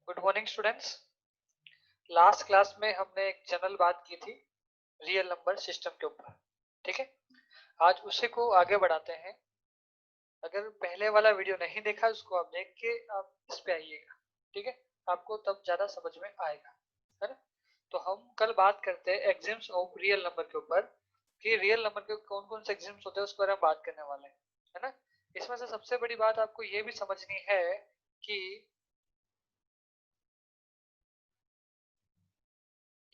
Good morning students. Last class में हमने एक जनरल बात की थी रियल नंबर सिस्टम के ऊपर। ठीक है, आज उसी को आगे बढ़ाते हैं। अगर पहले वाला वीडियो नहीं देखा उसको आप देख के आप इस पे आइएगा। ठीक है, आपको तब ज्यादा समझ में आएगा, है ना। तो हम कल बात करते हैं एग्जाम्स ऑफ रियल नंबर के ऊपर कि रियल नंबर के कौन कौन से एग्जाम्स होते हैं उसके बारे में बात करने वाले हैं, है ना। इसमें से सबसे बड़ी बात आपको ये भी समझनी है कि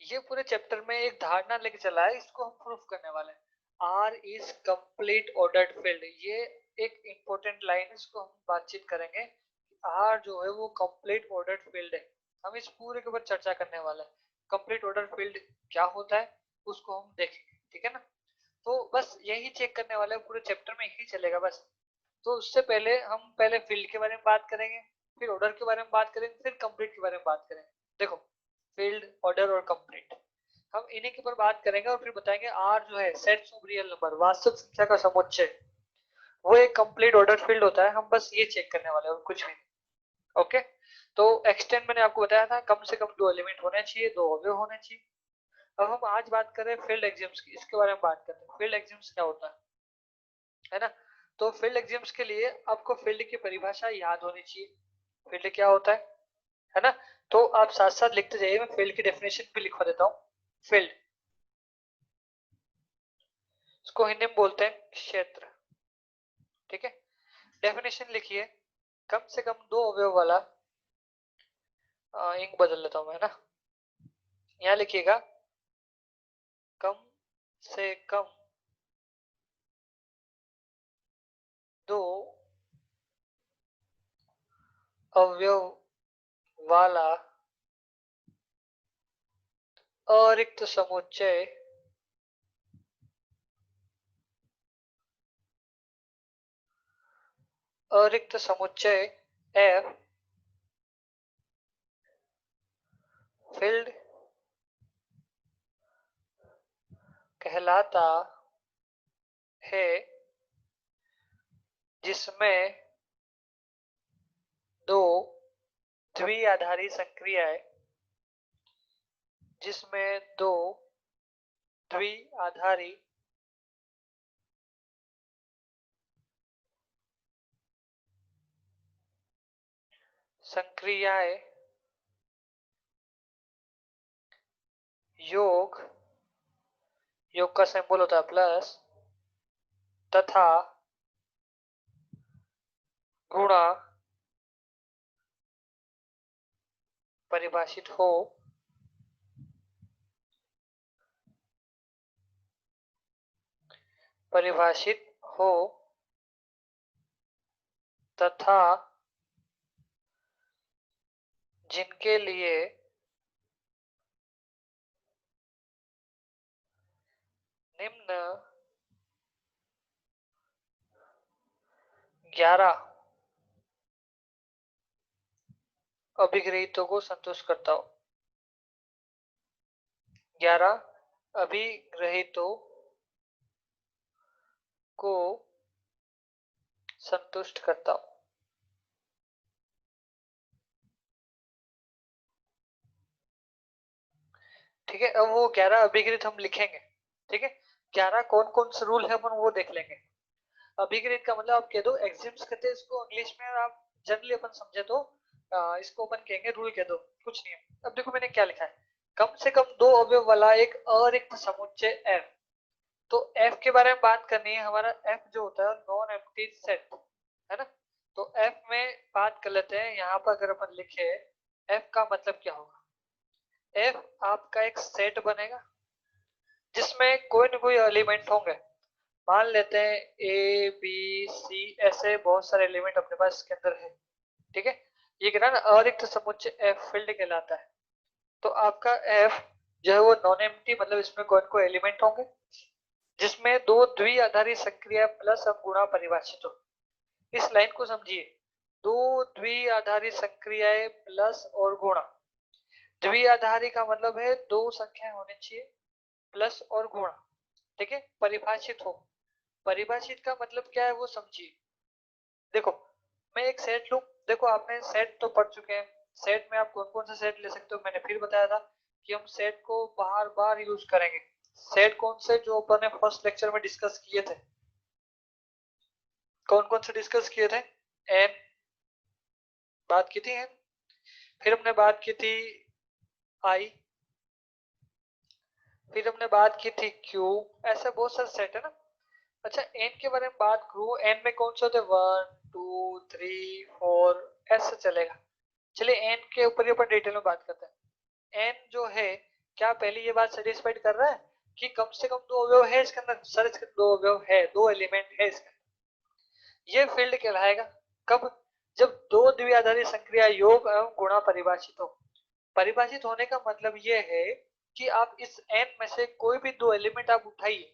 ये पूरे चैप्टर में एक धारणा लेके चला है, इसको हम प्रूफ करने वाले हैं। R is complete ordered field, ये एक इंपॉर्टेंट लाइन है, इसको हम बातचीत करेंगे। आर जो है वो कंप्लीट ऑर्डर्ड फील्ड है। हम इस पूरे के ऊपर चर्चा करने वाले हैं। कंप्लीट ऑर्डर्ड फील्ड क्या होता है उसको हम देखेंगे, ठीक है ना। तो बस यही चेक करने वाले हैं, पूरे चैप्टर में यही चलेगा बस। तो उससे पहले हम पहले फील्ड के बारे में बात करेंगे, फिर ऑर्डर के बारे में बात करेंगे, फिर कंप्लीट के बारे में बात करेंगे। देखो, फील्ड, ऑर्डर और कंप्लीट हम इन्हीं के ऊपर बात करेंगे और फिर बताएंगे आर जो है सेट्स ऑफ रियल नंबर, वास्तविक संख्या का समुच्चय, वो एक कंप्लीट ऑर्डर फील्ड होता है। हम बस ये चेक करने वाले हैं और कुछ भी नहीं। ओके, तो एक्सटेंड मैंने आपको बताया था कम से कम 2 एलिमेंट होने चाहिए, 2 अवयव होने चाहिए। अब हम आज बात कर रहे हैं फील्ड एग्जाम्स की, इसके बारे में बात करते हैं। फील्ड एग्जाम्स क्या होता है ना। तो फील्ड एग्जाम्स के लिए आपको फील्ड की परिभाषा याद होनी चाहिए। फील्ड क्या होता है ना। तो आप साथ साथ लिखते जाइए, मैं फील्ड की डेफिनेशन भी लिखवा देता हूँ। फील्ड, इसको हिंदी में बोलते हैं क्षेत्र। ठीक है, डेफिनेशन लिखिए, कम से कम 2 अवयव वाला। इंक बदल लेता हूं मैं ना, यहाँ लिखिएगा कम से कम 2 अवयव वाला अरिक्त समुच्चय अरिक्त समुच्चय एफ फील्ड कहलाता है, जिसमें 2 द्विआधारी संक्रियाएं जिसमें 2 द्विआधारी संक्रियाएं योग योग का सिंबल होता है प्लस, तथा गुणा परिभाषित हो परिभाषित हो तथा जिनके लिए निम्न 11 अभिगृहीतों को संतुष्ट करता हो। 11 अभिगृहीतों को संतुष्ट करता हो। ठीक है, अब वो 11 अभिगृहित हम लिखेंगे। ठीक है, 11 कौन कौन से रूल है अपन वो देख लेंगे। अभिगृहित का मतलब आप कह दो, एग्जिम्स कहते हैं इसको इंग्लिश में, आप जनरली अपन समझे तो इसको अपन कहेंगे रूल कह दो, कुछ नहीं है। अब देखो मैंने क्या लिखा है, कम से कम 2 अवयव वाला एक अरिक्त समुच्चय एफ। तो एफ के बारे में बात करनी है। हमारा एफ जो होता है नॉन एम्प्टी सेट, है ना। तो एफ में बात कर लेते हैं। यहाँ पर अगर अपन लिखे एफ का मतलब क्या होगा, एफ आपका एक सेट बनेगा जिसमें कोई न कोई एलिमेंट होंगे। मान लेते हैं ए बी सी, ऐसे बहुत सारे एलिमेंट अपने पास इसके अंदर है। ठीक है, ये क्या ना अरिक्त समुच्चय एफ फील्ड कहलाता है। तो आपका एफ जो है वो नॉन एम्प्टी, मतलब इसमें कोई न कोई एलिमेंट होंगे जिसमें 2 द्विआधारी संक्रिया प्लस और गुणा परिभाषित हो। इस लाइन को समझिए, 2 द्विआधारी संक्रियाएं प्लस और गुणा। द्विआधारी का मतलब है 2 संख्याएं होनी चाहिए प्लस और गुणा। ठीक है, परिभाषित हो, परिभाषित का मतलब क्या है वो समझिए। देखो मैं एक सेट लूं, देखो आपने सेट तो पढ़ चुके हैं, सेट में आप कौन कौन सा सेट ले सकते हो, मैंने फिर बताया था कि हम सेट को बार बार यूज करेंगे। सेट कौन से जो अपन ने फर्स्ट लेक्चर में डिस्कस किए थे, कौन कौन से डिस्कस किए थे? एन बात की थी एन, फिर हमने बात की थी आई, फिर हमने बात की थी क्यू, ऐसे बहुत सारे सेट है ना। अच्छा एन के बारे में बात करूं, एन में कौन से होते हैं? 1 2 3 4 ऐसे चलेगा। चलिए एन के ऊपर ही अपन डिटेल में बात करते हैं। एन जो है, क्या पहले ये बात सेटिस्फाइड कर रहा है कि कम से कम 2 अवयव है इसके अंदर? सर इसके 2 अवयव है, 2 एलिमेंट है इसके अंदर। ये फील्ड कहलाएगा कब? जब दो द्विआधारी संक्रिया योग एवं गुणा परिभाषित हो। परिभाषित होने का मतलब ये है कि आप इस एन में से कोई भी 2 एलिमेंट आप उठाइए,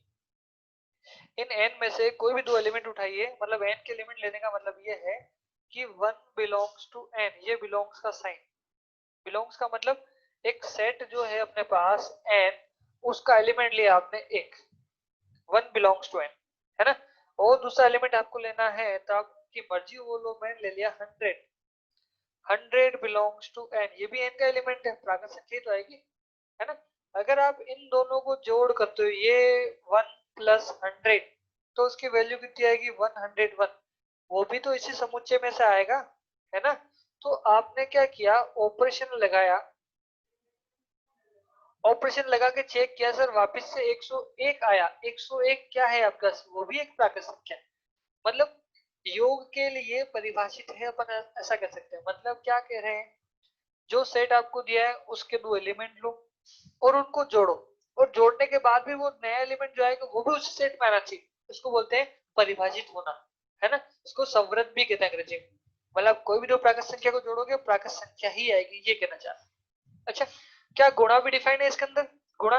इन एन में से कोई भी 2 एलिमेंट उठाइए, मतलब एन के एलिमेंट लेने का मतलब ये है कि 1 बिलोंग्स टू एन। ये बिलोंग्स का साइन, बिलोंग्स का मतलब एक सेट जो है अपने पास एन, उसका एलिमेंट लिया आपने एक, 1 बिलोंग्स टू एन, है ना। और दूसरा एलिमेंट आपको लेना है तो आपकी मर्जी वो लो, मैंने ले लिया 100, 100 बिलोंग्स टू एन, ये भी एन का एलिमेंट है, प्राकृत संख्या तो आएगी, है ना। अगर आप इन दोनों को जोड़ करते हो, ये 1 प्लस 100, तो उसकी वैल्यू कितनी आएगी? 101, वो भी तो इसी समुच्चय में से आएगा, है ना। तो आपने क्या किया, ऑपरेशन लगाया, ऑपरेशन लगा के चेक किया, सर वापस से 101 आया। 101 क्या है आपका? वो भी एक प्राकृत संख्या है। मतलब योग के लिए परिभाषित है, अपन ऐसा कह सकते हैं। मतलब क्या कह रहे हैं, जो सेट आपको दिया है उसके 2 एलिमेंट लो और उनको जोड़ो, और जोड़ने के बाद भी वो नया एलिमेंट जो आएगा वो भी उसी सेट में आना चाहिए। इसको बोलते हैं परिभाषित होना, है ना। इसको संवृत भी कहते हैं अंग्रेजी में। मतलब कोई भी दो प्राकृत संख्या को जोड़ोगे प्राकृत संख्या ही आएगी, ये कहना चाह रहा हूं। अच्छा, क्या गुणा भी डिफाइंड है इसके अंदर? गुणा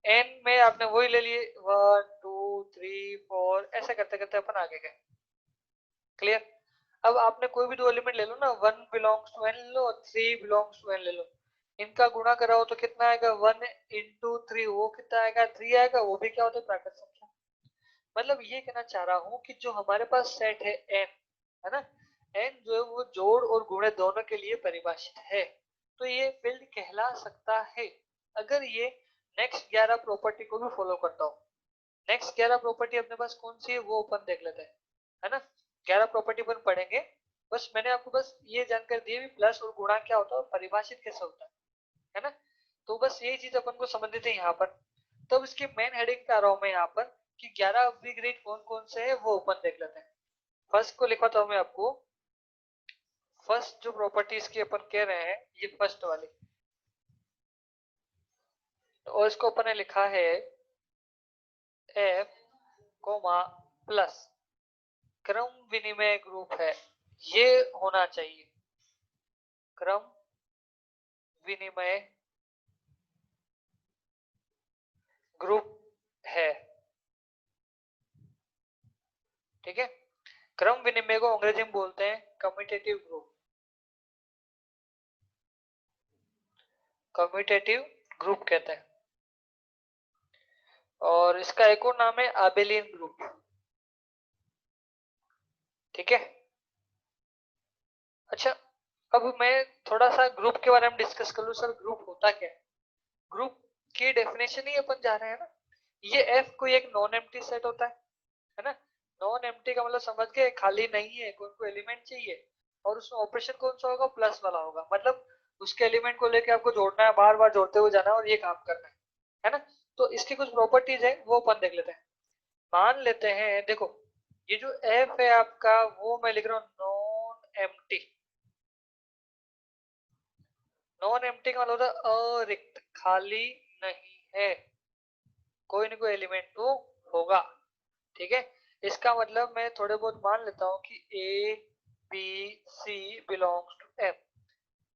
एन में आपने वही ले लिए, 1 2 3 4 ऐसा करते करते अपन आगे गए। क्लियर? अब आपने कोई भी 2 एलिमेंट ले लो ना, 1 बिलोंग्स टू एन ले लो और 3 बिलोंग्स टू एन ले लो, इनका गुणा कराओ तो कितना आएगा? 1 इंटू 3, वो कितना आएगा? 3 आएगा। वो भी क्या होता है? प्राकृत संख्या। मतलब ये कहना चाह रहा हूँ कि जो हमारे पास सेट है एन, है ना, एन जो है वो जोड़ और गुणे दोनों के लिए परिभाषित है, तो ये फील्ड कहला सकता है अगर ये नेक्स्ट 11 प्रॉपर्टी को भी फॉलो करता हो। नेक्स्ट 11 प्रॉपर्टी अपने पास कौन सी है वो अपन देख लेते हैं, है ना। 11 प्रॉपर्टी अपन पढ़ेंगे। बस मैंने आपको बस ये जानकारी दी भी, प्लस और गुणा क्या होता है और परिभाषित कैसे होता है ना। तो बस ये चीज अपन को समझ थे यहाँ पर। तब इसकी मेन हेडिंग पे आ रहा हूँ मैं यहाँ पर कि 11 अभिग्रहित कौन कौन से है वो अपन देख लेते हैं। फर्स्ट को लिखवाता हूँ मैं आपको। फर्स्ट जो प्रॉपर्टीज की अपन कह रहे हैं, ये फर्स्ट वाली, और इसको अपन ने लिखा है एफ कोमा प्लस क्रम विनिमय ग्रुप है, ये होना चाहिए। क्रम विनिमय ग्रुप है, ठीक है। क्रम विनिमय को अंग्रेजी में बोलते हैं कम्यूटेटिव ग्रुप, कम्यूटेटिव ग्रुप कहते हैं। और इसका एक और नाम है आबेलियन ग्रुप, ठीक है। अच्छा, अब मैं थोड़ा सा ग्रुप के बारे में डिस्कस कर लूं। सर ग्रुप होता क्या है? ग्रुप की डेफिनेशन ही अपन जा रहे हैं ना। ये एफ कोई एक नॉन एम्प्टी सेट होता है ना। नॉन एम्प्टी का मतलब समझ गए, खाली नहीं है, कोई को एलिमेंट चाहिए, और उसमें ऑपरेशन कौन सा होगा? प्लस वाला होगा। मतलब उसके एलिमेंट को लेके आपको जोड़ना है, बार बार जोड़ते हुए जाना है और ये काम करना है ना। तो इसकी कुछ प्रॉपर्टीज है वो अपन देख लेते हैं। मान लेते हैं, देखो ये जो एफ है आपका, वो मैं लिख रहा हूँ नॉन एम्प्टी। नॉन एम्प्टी का मतलब होता है अरिक्त, खाली नहीं है, कोई ना कोई एलिमेंट तो होगा, ठीक है। इसका मतलब मैं थोड़े बहुत मान लेता हूँ कि A B C belongs to F.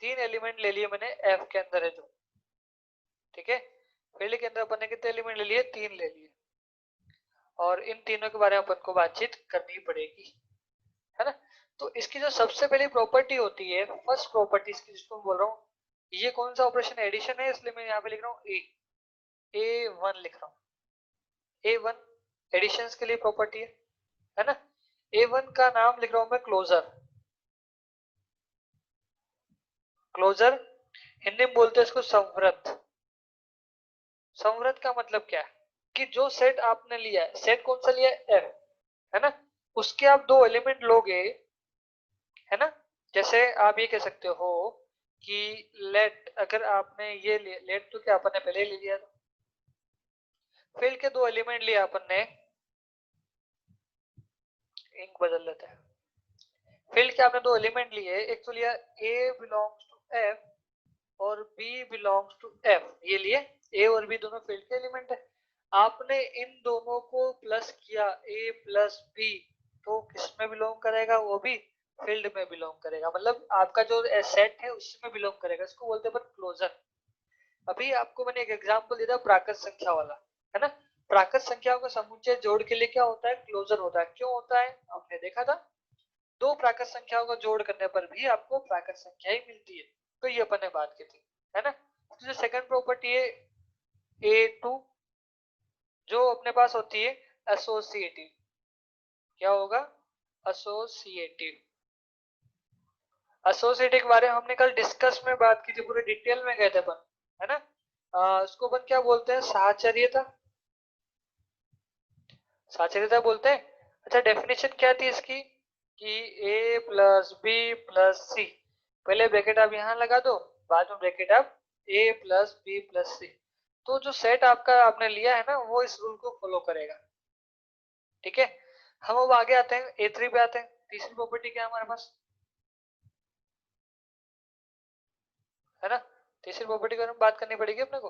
3 element ले लिए मैंने एफ के अंदर है जो, ठीक है। फील्ड के अंदर अपन ने कितने एलिमेंट ले लिए? 3 ले लिए, और इन तीनों के बारे में अपन को बातचीत करनी पड़ेगी, है ना। तो इसकी जो सबसे पहली प्रॉपर्टी होती है, फर्स्ट प्रॉपर्टी इसकी जिसको मैं बोल रहा हूँ, ये कौन सा ऑपरेशन? एडिशन है, इसलिए मैं यहाँ पे लिख रहा हूँ A1 लिख रहा हूँ। A1 एडिशन के लिए प्रॉपर्टी है ना। A1 का नाम लिख रहा हूं मैं क्लोजर, क्लोजर, हिंदी में बोलते हैं इसको संवृत। संवृत का मतलब क्या है कि जो सेट आपने लिया है, सेट कौन सा लिया है, एफ, है ना, उसके आप दो एलिमेंट लोगे, है ना, जैसे आप ये कह सकते हो कि लेट, अगर आपने ये लेट तो क्या अपन ने पहले ले लिया था, फील्ड के दो एलिमेंट लिए अपन ने, इंक बदल लेते हैं, फील्ड के आपने दो एलिमेंट लिए, एक तो लिया ए बिलोंग्स टू एफ और बी बिलोंग्स टू एफ, ये लिए, ए और बी दोनों फील्ड के एलिमेंट है, आपने इन दोनों को प्लस किया, ए प्लस बी, तो किसमें बिलोंग करेगा, वो भी फील्ड में बिलोंग करेगा, मतलब आपका जो सेट है उसमें बिलोंग करेगा, इसको बोलते हैं क्लोजर। अभी आपको मैंने एक एग्जांपल दिया था प्राकृत संख्या वाला, है ना, प्राकृत संख्याओं का समुच्चय जोड़ के लिए क्या होता है, क्लोजर होता है, क्यों होता है, आपने देखा था, दो प्राकृत संख्याओं का जोड़ करने पर भी आपको प्राकृत संख्या ही मिलती है, तो ये अपन ने बात की थी, है ना। तो जो सेकंड प्रॉपर्टी है A2, जो अपने पास होती है एसोसिएटिव, क्या होगा, एसोसिएटिव, एसोसिएटिव के बारे में हमने कल डिस्कस में बात की थी, पूरे डिटेल में गए थे अपन, है ना, इसको अपन क्या बोलते हैं, साहचर्यता, साहचर्यता बोलते हैं। अच्छा, डेफिनेशन क्या थी इसकी कि a प्लस बी प्लस सी, पहले ब्रैकेट आप यहां लगा दो, बाद में ब्रैकेट आप a प्लस बी प्लस सी, तो जो सेट आपका आपने लिया है ना वो इस रूल को फॉलो करेगा, ठीक है। हम अब आगे आते हैं, A3 पे आते हैं, तीसरी प्रॉपर्टी क्या है हमारे पास, है ना, तीसरी प्रॉपर्टी के बारे में बात करनी पड़ेगी अपने को।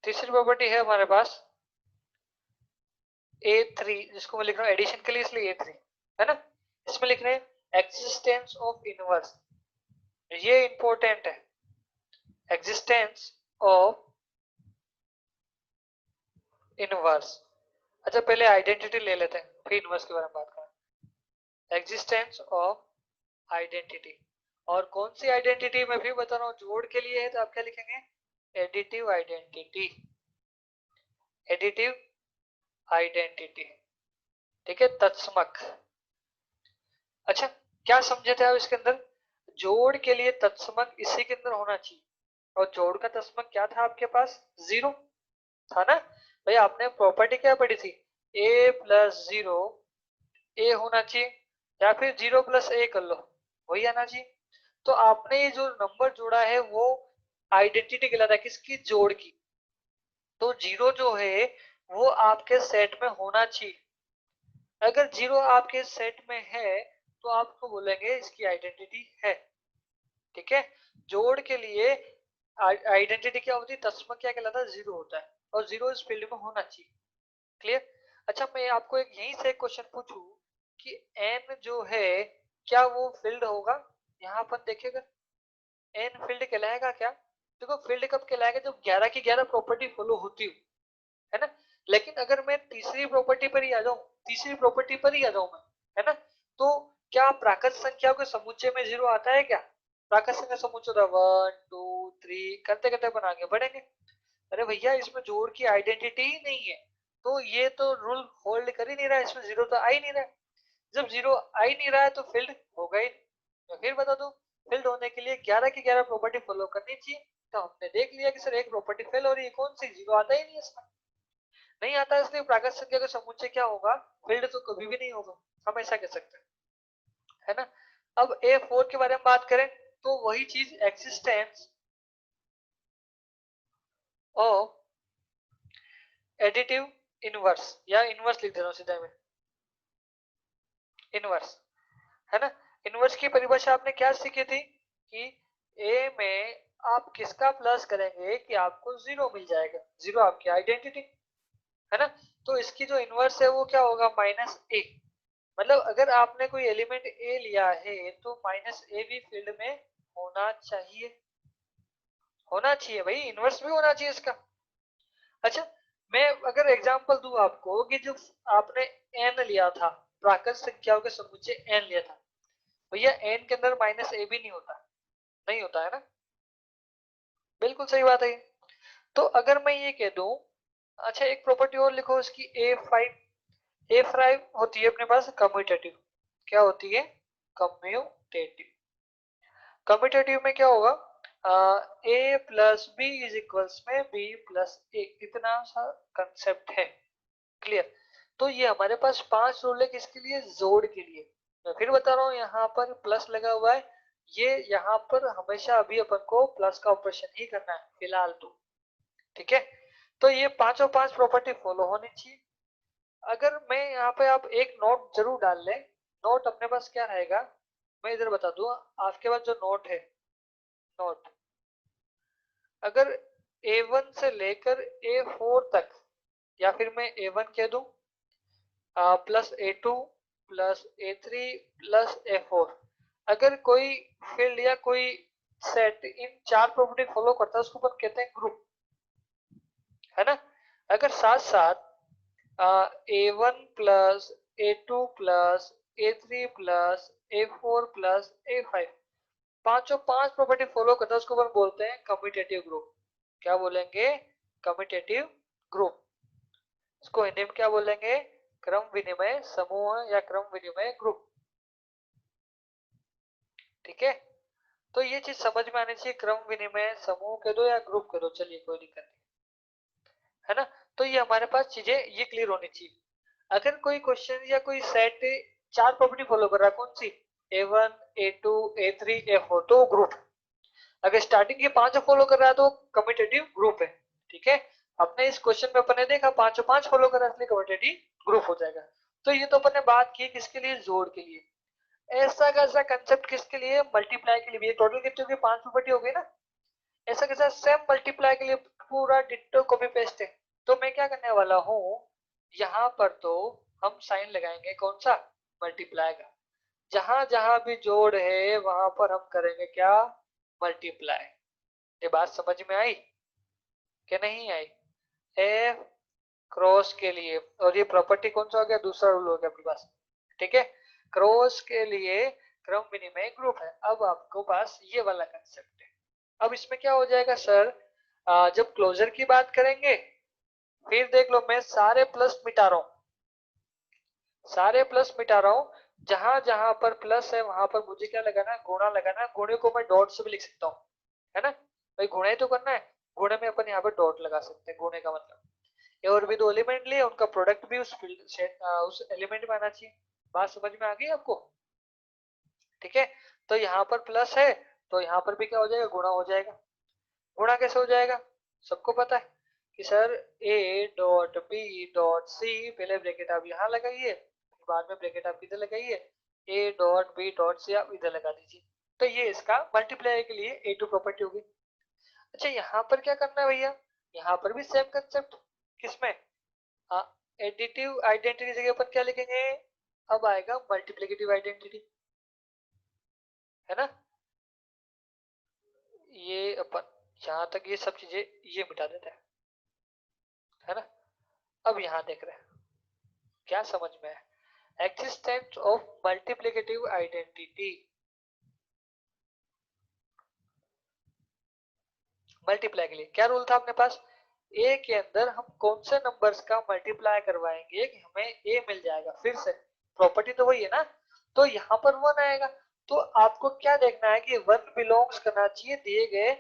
तीसरी प्रॉपर्टी है हमारे पास A3, जिसको मैं लिख रहा हूँ एडिशन के लिए इसलिए A3, है ना, इसमें लिख रहे हैं एग्जिस्टेंस ऑफ इनवर्स, ये इंपॉर्टेंट है, एग्जिस्टेंस ऑफ इनवर्स। अच्छा, पहले आइडेंटिटी ले लेते हैं फिर इनवर्स के बारे में बात करें, एग्जिस्टेंस ऑफ आइडेंटिटी, और कौन सी आइडेंटिटी मैं फिर बता रहा हूँ, जोड़ के लिए है तो आप क्या लिखेंगे, एडिटिव आइडेंटिटी, एडिटिव आइडेंटिटी, ठीक है, तत्समक। अच्छा, क्या समझे थे आप इसके अंदर, जोड़ के लिए तत्समक इसी के अंदर होना चाहिए, और जोड़ का तत्समक क्या था आपके पास, जीरो था ना, भाई आपने प्रॉपर्टी क्या पढ़ी थी, a प्लस जीरो, ए होना चाहिए, या फिर जीरो प्लस ए कर लो, वही आना चाहिए, तो आपने ये जो नंबर जोड़ा है वो आइडेंटिटी कहलाता है, किसकी, जोड़ की, तो जीरो जो है वो आपके सेट में होना चाहिए, अगर जीरो आपके सेट में है तो आपको बोलेंगे इसकी आइडेंटिटी है, ठीक है। जोड़ के लिए आइडेंटिटी क्या होती है, तस्मा क्या कहलाता है, जीरो होता है, और जीरो इस फील्ड में होना चाहिए, क्लियर। अच्छा, मैं आपको एक यहीं से क्वेश्चन पूछूं कि एन जो है क्या वो फील्ड होगा, यहाँ पर देखिएगा एन फील्ड कहलाएगा क्या, देखो फील्ड कब कहलाएगा, जब 11 की 11 प्रॉपर्टी फॉलो होती हो, है ना, लेकिन अगर मैं तीसरी प्रॉपर्टी पर ही आ जाऊं, तीसरी प्रॉपर्टी पर ही आ जाऊं मैं, है ना, तो क्या प्राकृत संख्याओं के समुच्चय में जीरो आता है क्या, प्राकृत संख्या समुच्चय होता है 1 2 3 करते करते अपन आगे बढ़ेंगे, अरे भैया इसमें जोड़ की आइडेंटिटी ही नहीं है, तो ये तो रूल होल्ड कर ही नहीं रहा है, इसमें जीरो तो आ ही नहीं रहा है, जब जीरो आ ही नहीं रहा है तो फील्ड होगा ही नहीं। मैं फिर बता दूं, फील्ड होने के लिए 11 की 11 प्रॉपर्टी फॉलो करनी चाहिए, तो हमने देख लिया कि सर एक प्रॉपर्टी फेल हो रही है, कौन सी, जीरो आता ही नहीं है इसमें, नहीं आता है, इसलिए प्राकृत संख्या का समुच्चय क्या होगा, फील्ड तो कभी भी नहीं होगा, हम ऐसा कह सकते हैं, है ना। अब A4 के बारे में बात करें तो वही चीज, एक्सिस्टेंस ऑफ एडिटिव इनवर्स, या इनवर्स लिख देता हूं सीधा में, इनवर्स, है ना, इनवर्स की परिभाषा आपने क्या सीखी थी कि ए में आप किसका प्लस करेंगे कि आपको जीरो मिल जाएगा, जीरो आपकी आइडेंटिटी, है ना, तो इसकी जो इनवर्स है वो क्या होगा, माइनस ए, मतलब अगर आपने कोई एलिमेंट ए लिया है तो माइनस ए भी फील्ड में होना चाहिए, होना चाहिए भाई, इनवर्स भी होना चाहिए इसका। अच्छा, मैं अगर एग्जांपल दूं आपको कि जो आपने एन लिया था, प्राकृत संख्याओं के समुच्चय एन लिया था, भैया एन के अंदर माइनस ए भी नहीं होता, नहीं होता है ना, बिल्कुल सही बात है। तो अगर मैं ये कह दूं, अच्छा एक प्रॉपर्टी और लिखो इसकी A5, A5 होती है अपने पास कम्यूटेटिव, क्या होती है, कम्यूटेटिव, कम्यूटेटिव में क्या होगा, ए प्लस बी इज इक्वल्स में बी प्लस ए, इतना सा कंसेप्ट है। क्लियर। तो ये हमारे पास 5 रूल है किसके लिए, जोड़ के लिए। मैं फिर बता रहा हूँ, यहाँ पर प्लस लगा हुआ है, ये यहाँ पर हमेशा अभी अपन को प्लस का ऑपरेशन ही करना है फिलहाल तो, ठीक है। तो ये पांचों पांच प्रॉपर्टी फॉलो होनी चाहिए। अगर मैं यहाँ पे आप एक नोट जरूर डाल लें, नोट अपने पास क्या रहेगा, मैं इधर बता दूं, आपके पास जो नोट है, नोट अगर A1 से लेकर A4 तक, या फिर मैं A1 कह दूं plus A2 plus A3 plus A4, अगर कोई फील्ड या कोई सेट इन चार प्रॉपर्टी फॉलो करता है उसको अपन कहते हैं ग्रुप, है ना। अगर साथ साथ A1 plus A2 plus A3 plus A4 plus A5 पांचों पांच प्रॉपर्टी फॉलो करता है उसको अपन बोलते हैं कम्यूटेटिव ग्रुप। क्या बोलेंगे, कम्यूटेटिव ग्रुप। इसको हिंदी में क्या बोलेंगे, क्रम विनिमय समूह या क्रम विनिमय ग्रुप, ठीक है। तो ये चीज समझ में आनी चाहिए, क्रम विनिमय समूह कह दो या ग्रुप कह दो, चलिए कोई दिक्कत नहीं, है ना। तो ये हमारे पास चीजें ये क्लियर होनी चाहिए। अगर कोई क्वेश्चन या कोई सेट चार प्रॉपर्टी फॉलो कर रहा है, कौन सी, A1 A2 A3 A4, तो ग्रुप। अगर स्टार्टिंग के पांचों फॉलो कर रहा है तो कम्यूटेटिव ग्रुप है, ठीक है। अपने इस क्वेश्चन में अपन ने देखा पांचों पांच फॉलो कर रहा है इसलिए कम्यूटेटिव ग्रुप हो जाएगा। तो ये तो अपन ने बात की किसके लिए, जोड़ के लिए। ऐसा कैसा कंसेप्ट किसके लिए, मल्टीप्लाई के लिए भी। टोटल कितनी होगी, पांच प्रॉपर्टी हो गई ना। ऐसा कैसा सेम मल्टीप्लाई के लिए पूरा डिट्टो कॉपी पेस्ट है। तो मैं क्या करने वाला हूँ, यहाँ पर तो हम साइन लगाएंगे कौन सा, मल्टीप्लाई का। जहां जहां भी जोड़ है वहां पर हम करेंगे क्या, मल्टीप्लाई। ये बात समझ में आई कि नहीं आई, एफ क्रॉस के लिए, और ये प्रॉपर्टी कौन सा हो गया, दूसरा रूल हो गया अपने पास, ठीक है। क्रॉस के लिए क्रम विनिमय ग्रुप है। अब आपको पास ये वाला कंसेप्ट है। अब इसमें क्या हो जाएगा सर, जब क्लोजर की बात करेंगे, फिर देख लो मैं सारे प्लस मिटा रहा हूं, सारे प्लस मिटा रहा हूं। जहां जहां पर प्लस है वहां पर मुझे क्या लगाना, गुणा लगाना। गुणे को मैं डॉट से भी लिख सकता हूँ, है ना। भाई गुणा ही तो करना है, गुणे में अपन यहाँ पर डॉट लगा सकते हैं। गुणे का मतलब ये और भी दो एलिमेंट लिए, उनका प्रोडक्ट भी उस फील्ड से उस एलिमेंट में आना चाहिए। बात समझ में आ गई आपको, ठीक है। तो यहाँ पर प्लस है तो यहाँ पर भी क्या हो जाएगा, गुणा हो जाएगा। गुणा कैसे हो जाएगा, सबको पता है कि sir a dot B dot C, पहले ब्रैकेट आप यहाँ लगाइए, बाद में ब्रैकेट आप इधर लगाइए, a dot B dot C आप इधर लगा दीजिए। तो ये इसका मल्टीप्लाई के लिए A2 प्रॉपर्टी होगी। अच्छा यहाँ पर क्या करना है भैया, यहाँ पर भी सेम कंसेप्ट, किसमें, एडिटिव आइडेंटिटी जगह पर क्या लिखेंगे, अब आएगा मल्टीप्लिकेटिव आइडेंटिटी, है ना। ये अपन जहां तक ये सब चीजें ये मिटा देते हैं, है ना। अब यहाँ देख रहे हैं क्या समझ में है, existence of multiplicative identity. Multiply के लिए क्या रूल था अपने पास, ए के अंदर हम कौन से नंबर्स का मल्टीप्लाई करवाएंगे कि हमें ए मिल जाएगा, फिर से प्रॉपर्टी तो वही है ना। तो यहाँ पर वन आएगा, तो आपको क्या देखना है कि वन बिलोंग्स करना चाहिए दिए गए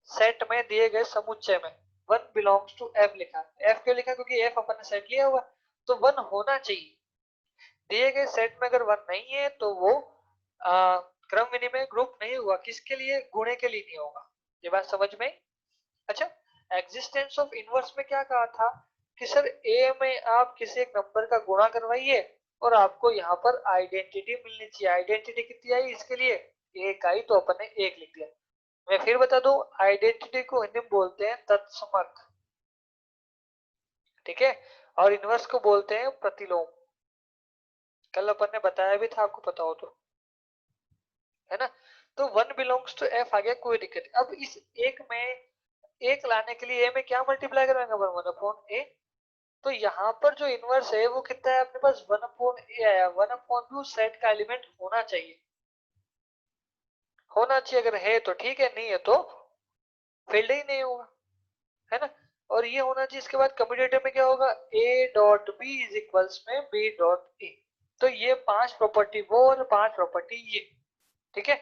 सेट में, दिए गए समुच्चय में। वन बिलोंग्स टू एफ लिखा, एफ क्यों लिखा, क्योंकि एफ अपन ने सेट लिया हुआ, तो वन होना चाहिए। दिए गए सेट में अगर वन नहीं है तो वो क्रम विनिमय ग्रुप नहीं हुआ, किसके लिए, गुणे के लिए नहीं होगा। ये बात समझ में। अच्छा, एग्जिस्टेंस ऑफ इनवर्स में क्या कहा था कि सर ए में आप किसी एक नंबर का गुणा करवाइए और आपको यहाँ पर आइडेंटिटी मिलनी चाहिए। आइडेंटिटी कितनी आई इसके लिए, एक आई, तो अपन ने एक लिख दिया। मैं फिर बता दूं, आइडेंटिटी को हिंदी में बोलते हैं तत्समक, ठीक है। और इनवर्स को बोलते हैं प्रतिलोम। कल अपन ने बताया भी था, आपको पता हो तो, है ना। तो वन बिलोंग्स टू एफ आ गया, कोई दिक्कत नहीं। अब इस एक में एक लाने के लिए ए में क्या मल्टीप्लाई करवाएंगे, वन अपॉन ए। तो यहाँ पर जो इनवर्स है वो कितना है अपने पास, वन अपॉन ए आया। वन अपॉन बी उस सेट का एलिमेंट होना चाहिए, होना चाहिए। अगर है तो ठीक है, नहीं है तो फील्ड ही नहीं होगा, है ना। और ये होना चाहिए। इसके बाद कम्यूटेटिव में क्या होगा, A dot B is equals में बी डॉट ए। तो ये पांच प्रॉपर्टी वो और पांच प्रॉपर्टी ये, ठीक है।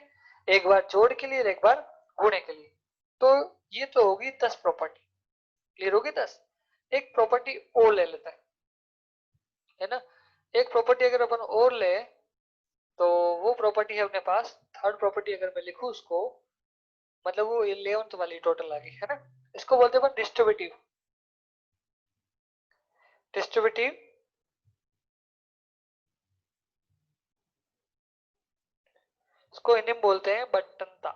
एक बार जोड़ के लिए और एक बार गुणे के लिए। तो ये तो होगी 10 प्रॉपर्टी। क्लियर होगी 10। एक प्रॉपर्टी और ले लेते हैं, है ना। एक प्रॉपर्टी अगर अपन और ले तो वो प्रॉपर्टी है अपने पास थर्ड प्रॉपर्टी। अगर मैं लिखूं उसको, मतलब वो 11th वाली टोटल आ गई, है ना। इसको बोलते हैं डिस्ट्रीब्यूटिव। डिस्ट्रीब्यूटिव इसको हिंदी में बोलते हैं बंटनता।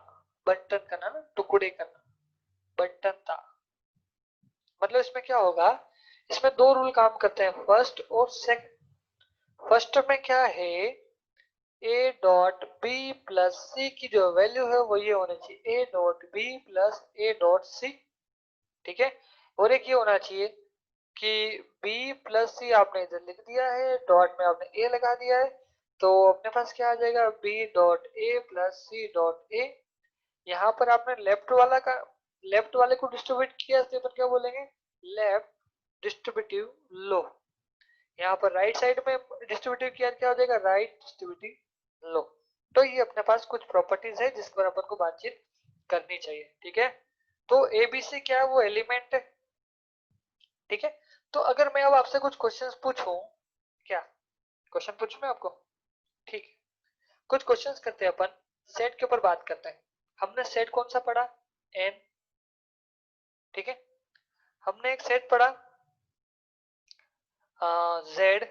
बंटन करना ना, टुकड़े करना, बंटनता। मतलब इसमें क्या होगा, इसमें दो रूल काम करते हैं, फर्स्ट और सेकंड। फर्स्ट में क्या है, A dot B plus C की जो वैल्यू है वो ये होनी चाहिए, A dot B plus A dot C. ठीक है। और एक ये होना चाहिए कि बी प्लस सी आपने इधर लिख दिया है, डॉट में आपने ए लगा दिया है, तो अपने पास क्या आ जाएगा, B dot A plus C dot A. यहाँ पर आपने लेफ्ट वाले को डिस्ट्रीब्यूट किया, तो अपन क्या बोलेंगे, लेफ्ट डिस्ट्रीब्यूटिव लो। यहाँ पर राइट साइड में डिस्ट्रीब्यूटिव किया, क्या हो जाएगा, राइट डिस्ट्रीब्यूटिव लो। तो ये अपने पास कुछ प्रॉपर्टीज है जिस पर अपन को बातचीत करनी चाहिए। ठीक है। तो एबीसी क्या है, वो एलिमेंट है। ठीक है। तो अगर मैं अब आपसे कुछ क्वेश्चंस पूछूं, क्या क्वेश्चन पूछूं मैं आपको, ठीक है। कुछ क्वेश्चंस करते हैं अपन, सेट के ऊपर बात करते हैं। हमने सेट कौन सा पढ़ा, एन। ठीक है। हमने एक सेट पढ़ा जेड।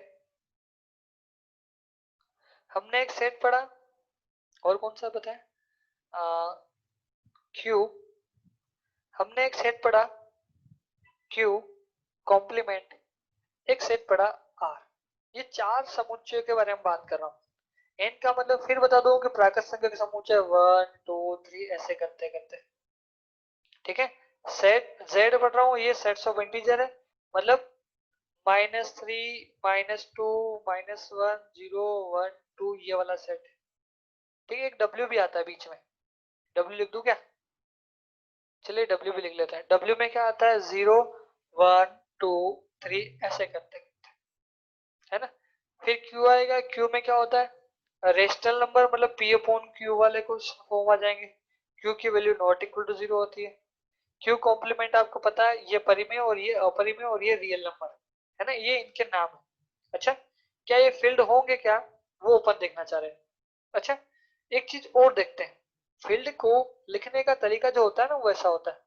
हमने एक सेट पढ़ा और कौन सा बताया, क्यू। हमने एक सेट पढ़ा क्यू कॉम्प्लीमेंट। एक सेट पढ़ा आर। ये चार समुच्चयों के बारे में बात कर रहा हूँ। एन का मतलब फिर बता दो कि प्राकृत संख्या के समुच्चय 1 2 3 ऐसे करते करते। ठीक है। सेट जेड पढ़ रहा हूँ, ये सेट्स ऑफ इंटीजर है, मतलब -3 -2 -1 0 1 2 ये वाला सेट है। ठीक है। एक डब्ल्यू भी आता है बीच में, डब्ल्यू लिख दूं क्या, चलिए डब्ल्यू भी लिख लेते हैं। डब्ल्यू में क्या आता है, 0 1 2 3 ऐसे करते करते, है ना। फिर क्यू आएगा, क्यू में क्या होता है, रेशनल नंबर, मतलब पी अपॉन क्यू वाले कुछ फॉर्म आ जाएंगे। क्यू की वैल्यू नॉट इक्वल टू 0 होती है। क्यू कॉम्प्लीमेंट आपको पता है, ये परिमेय और ये अपरिमेय और ये रियल नंबर, है ना, ये इनके नाम है। अच्छा, क्या ये फील्ड होंगे क्या, वो अपन देखना चाह रहे हैं। अच्छा, एक चीज और देखते हैं, फील्ड को लिखने का तरीका जो होता है ना वो ऐसा होता है।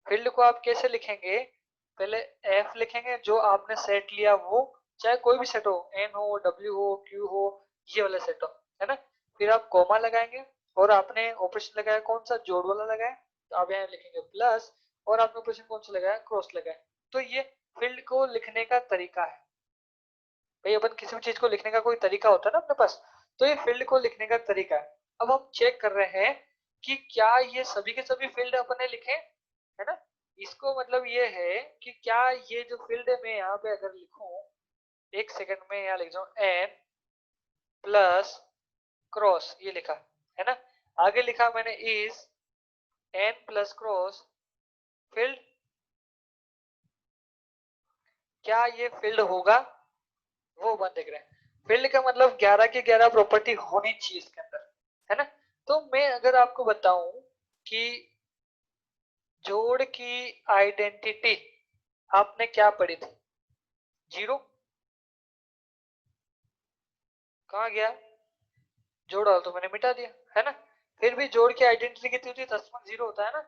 फील्ड को आप कैसे लिखेंगे, पहले एफ लिखेंगे, जो आपने सेट लिया वो, चाहे कोई भी सेट हो, एन हो डब्ल्यू हो क्यू हो, ये वाला सेट हो, है ना। फिर आप कोमा लगाएंगे और आपने ऑपरेशन लगाया कौन सा, जोड़ वाला लगाया, तो आप यहाँ लिखेंगे प्लस, और आपने ऑपरेशन कौन सा लगाया, क्रॉस लगाया। तो ये फील्ड को लिखने का तरीका है। भाई अपन किसी भी चीज को लिखने का कोई तरीका होता है ना अपने पास, तो ये फील्ड को लिखने का तरीका है। अब हम चेक कर रहे हैं कि क्या ये सभी के सभी फील्ड अपन ने लिखे, है ना। इसको मतलब ये है कि क्या ये जो फील्ड है, मैं यहाँ पे अगर लिखूं, एक सेकंड में यहाँ लिख जाऊं, एन प्लस क्रॉस ये लिखा, है ना। आगे लिखा मैंने is an plus cross field, क्या ये फील्ड होगा, वो बंद देख रहे हैं। फील्ड का मतलब 11 की 11 प्रॉपर्टी होनी चाहिए इसके अंदर, है ना। तो मैं अगर आपको बताऊं कि जोड़ की आइडेंटिटी आपने क्या पढ़ी थी, जीरो, कहाँ गया, जोड़ डाल तो मैंने मिटा दिया, है ना। फिर भी जोड़ की आइडेंटिटी कितनी होती है, 10 होता है ना।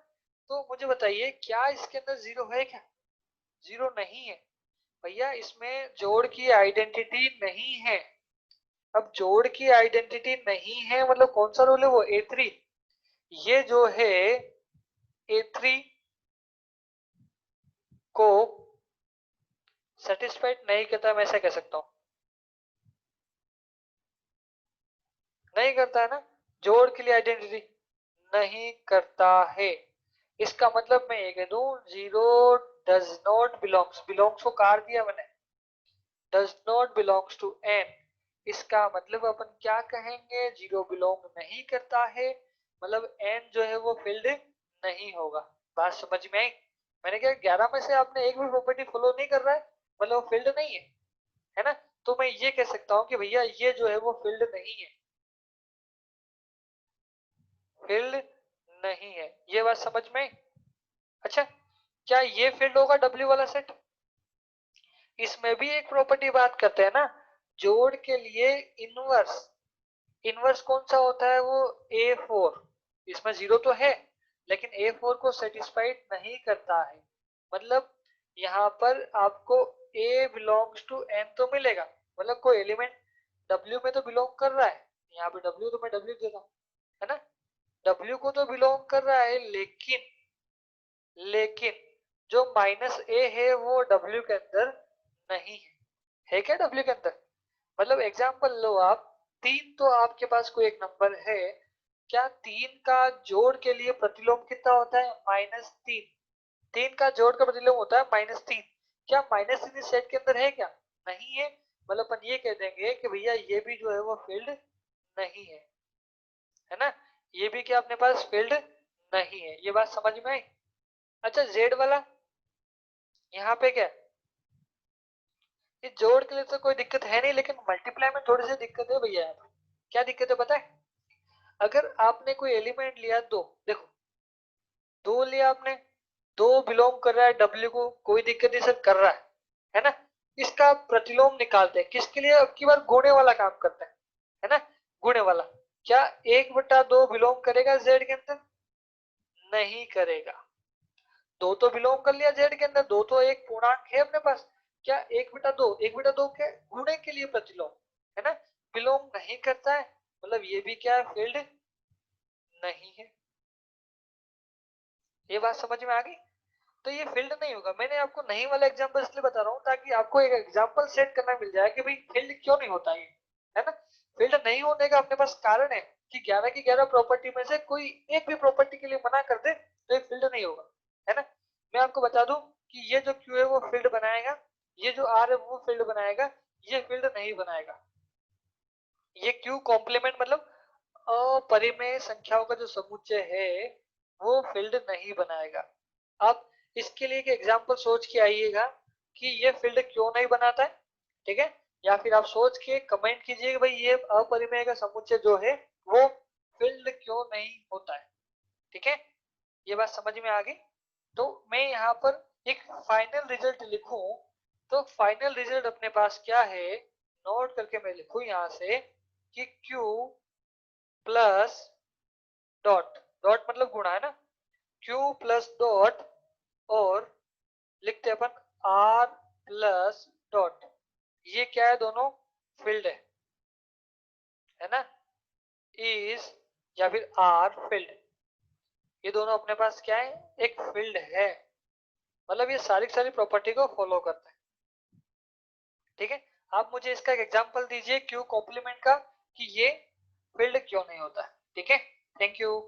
तो मुझे बताइए क्या इसके अंदर जीरो है क्या, जीरो नहीं है भैया, इसमें जोड़ की आइडेंटिटी नहीं है। अब जोड़ की आइडेंटिटी नहीं है मतलब कौन सा रूल है वो, A3। ये जो है A3 को सेटिस्फाइड नहीं करता, मैं ऐसा कह सकता हूं, नहीं करता है ना। जोड़ के लिए आइडेंटिटी नहीं करता है, इसका मतलब मैं ये कह दूं, zero does not belongs, belongs को काट दिया मैंने, does not belongs to N. इसका मतलब अपन क्या कहेंगे, जीरो बिलोंग नहीं करता है, मतलब एन जो है वो फील्ड नहीं होगा। बात समझ में आई। मैंने क्या 11 में से आपने एक भी प्रॉपर्टी फॉलो नहीं कर रहा है, मतलब वो फील्ड नहीं है ना। तो मैं ये कह सकता हूँ कि भैया ये जो है वो फील्ड नहीं है। फील्ड नहीं है। ये बात समझ में आई? अच्छा, क्या ये फील्ड होगा W वाला सेट? इसमें भी एक प्रॉपर्टी बात करते हैं ना, जोड़ के लिए इनवर्स। इनवर्स कौन सा होता है? वो A4। इसमें 0 तो है लेकिन A4 को सेटिस्फाइड नहीं करता है। मतलब यहाँ पर आपको A बिलोंग्स टू N तो मिलेगा, मतलब कोई एलिमेंट W में तो बिलोंग कर रहा है। यहाँ पे W तो मैं W देता हूँ, है ना, W को तो बिलोंग कर रहा है, लेकिन जो -A है वो W के अंदर नहीं है। है क्या W के अंदर? मतलब एग्जांपल लो आप, 3 तो आपके पास कोई एक नंबर है, क्या 3 का जोड़ के लिए प्रतिलोम कितना होता है? -3। 3 का जोड़ का प्रतिलोम होता है -3। क्या -3 इस सेट के अंदर है क्या? नहीं है। मतलब अपन ये कह देंगे कि भैया ये भी जो है वो फील्ड नहीं है ना, ये भी क्या अपने पास फील्ड नहीं है। ये बात समझ में आई? अच्छा, जेड वाला यहाँ पे क्या, ये जोड़ के लिए तो कोई दिक्कत है नहीं, लेकिन मल्टीप्लाई में थोड़ी सी दिक्कत है भैया। यहाँ पे क्या दिक्कत है पता है? अगर आपने कोई एलिमेंट लिया, दो, देखो, दो लिया आपने, दो बिलोंग कर रहा है W को, कोई दिक्कत नहीं सर, कर रहा है ना। इसका प्रतिलोम निकालते हैं, किसके लिए? अब की बार गुणे वाला काम करते हैं, है ना, गुणे वाला। क्या 1/2 बिलोंग करेगा Z के अंदर? नहीं करेगा। दो तो बिलोंग कर लिया Z के अंदर, दो तो एक पूर्णांक है अपने पास। क्या 1/2, 1/2 के गुणे के लिए प्रतिलोम, है ना, बिलोंग नहीं करता है। मतलब ये भी क्या है? फील्ड नहीं है। ये बात समझ में आ गई? तो ये फील्ड नहीं होगा। मैंने आपको नहीं वाला एग्जांपल इसलिए बता रहा हूँ ताकि आपको एक एग्जांपल सेट करना मिल जाए कि भाई फील्ड क्यों नहीं होता ये, है ना। फील्ड नहीं होने का अपने पास कारण है कि 11 की 11 प्रॉपर्टी में से कोई एक भी प्रॉपर्टी के लिए मना कर दे तो ये फील्ड नहीं होगा, है ना। मैं आपको बता दूं कि ये जो Q है वो फील्ड बनाएगा, ये जो R है वो फील्ड बनाएगा, ये फील्ड नहीं बनाएगा। ये Q कॉम्प्लीमेंट मतलब अपरिमेय संख्याओं का जो समुच्चय है वो फील्ड नहीं बनाएगा। आप इसके लिए एक एग्जांपल सोच के आइएगा कि ये फील्ड क्यों नहीं बनाता है, ठीक है। या फिर आप सोच के कमेंट कीजिए कि भाई ये अपरिमेय का समुच्चय जो है वो फील्ड क्यों नहीं होता है, ठीक है। ये बात समझ में आ गई? तो मैं यहाँ पर एक फाइनल रिजल्ट लिखूं, तो फाइनल रिजल्ट अपने पास क्या है, नोट करके मैं लिखूं यहाँ से कि Q प्लस डॉट, डॉट मतलब गुणा, है ना, Q प्लस डॉट, और लिखते हैं अपन R प्लस डॉट, ये क्या है? दोनों फील्ड है ना, इज या फिर R फील्ड, ये दोनों अपने पास क्या है? एक फील्ड है। मतलब ये सारी सारी प्रॉपर्टी को फॉलो करते हैं, ठीक है। आप मुझे इसका एक एग्जांपल दीजिए Q कॉम्प्लीमेंट का कि ये फील्ड क्यों नहीं होता है, ठीक है। Thank you.